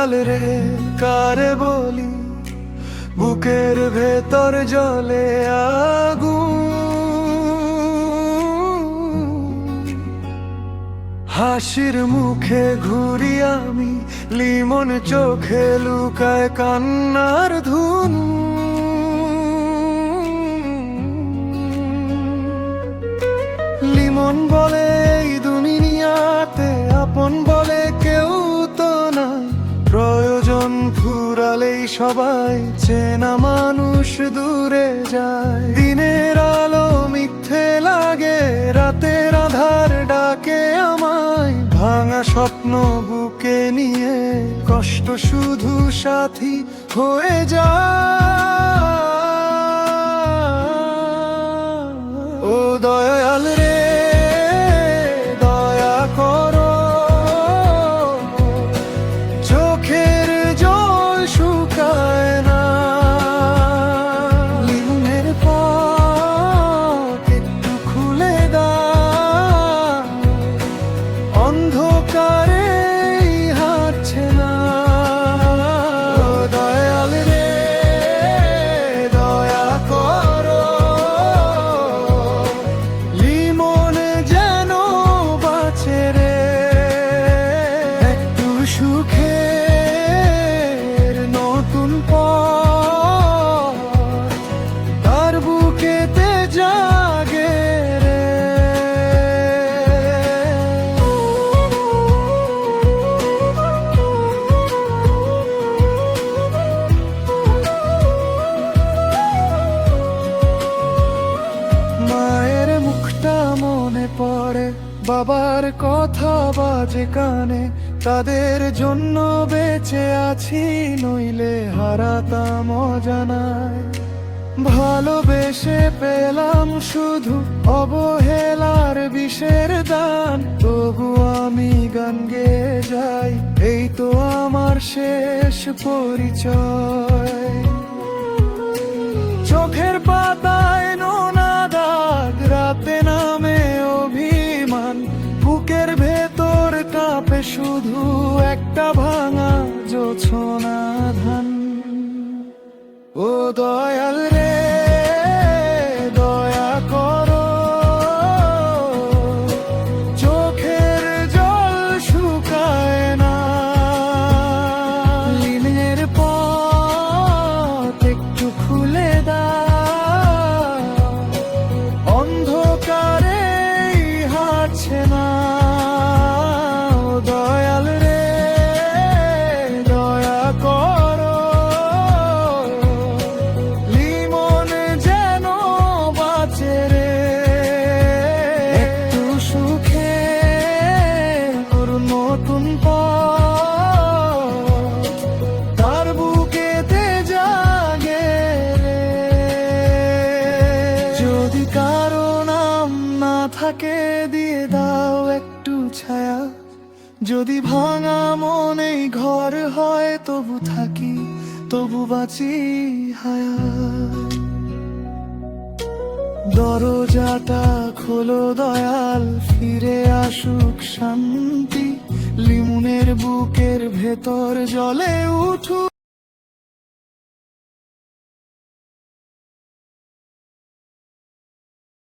দয়াল রে কারে বলি, বুকের ভেতর জ্বলে আগুন। হাসির মুখে ঘুরি আমি, লিমন চোখে লুকায় কান্নার ধুন। লিমন বলে এই দুনিয়াতে আপন বলে কেউ তো নাই, প্রয়োজন ফুরালেই সবাই চেনা মানুষ দূরে যায়। দিনের আলো মিথ্যে লাগে, রাতের আধার ডাকে আমায়, ভাঙা স্বপ্ন বুকে নিয়ে কষ্ট শুধু সাথী হয়ে যায়। ও দয়াল রে দয়া করো, চোখের জল শুকায় না। লিমনের পথ একটু খুলে দাও, অন্ধকারে হাঁটছে না। ও দয়াল রে দয়া করো, লিমন যেন বাঁচে রে। একটু সুখের নতুন পথ তার বুকেতে জাগে রে। মায়ের মুখটা মনে পড়ে, বাবার কথা বাজে কানে, তাদের জন্য বেঁচে আছি, নইলে হারাতাম অজানায়। ভালোবেসে পেলাম শুধু অবহেলার বিষের দান, তবু আমি গান গেয়ে যাই, এই তো আমার শেষ পরিচয়। চোখের পাতায় নোনা দাগ, রাতে নামে অভিমান, বুকের ভেতর কাঁপে শুধু একটা ভাঙা জোছনা ধান। ও দয়াল রে দয়া করো, চোখের জল শুকায় না। লিমনের পথ একটু খুলে দাও, অন্ধকারে হাঁটছে না। ও দয়াল রে দয়া করো, লিমন যেন বাঁচে রে। একটু সুখে ওর নতুন পথ তার বুকেতে জাগে রে। যদি কারো নাম না থাকে দিয়ে দাও একটু ছায়া, যদি ভাঙা মনেই ঘর হয় তবু থাকি, তবু বাঁচি হায়া। দরজাটা খোলো দয়াল, ফিরে আসুক শান্তি, লিমনের বুকের ভেতর জ্বলে উঠুক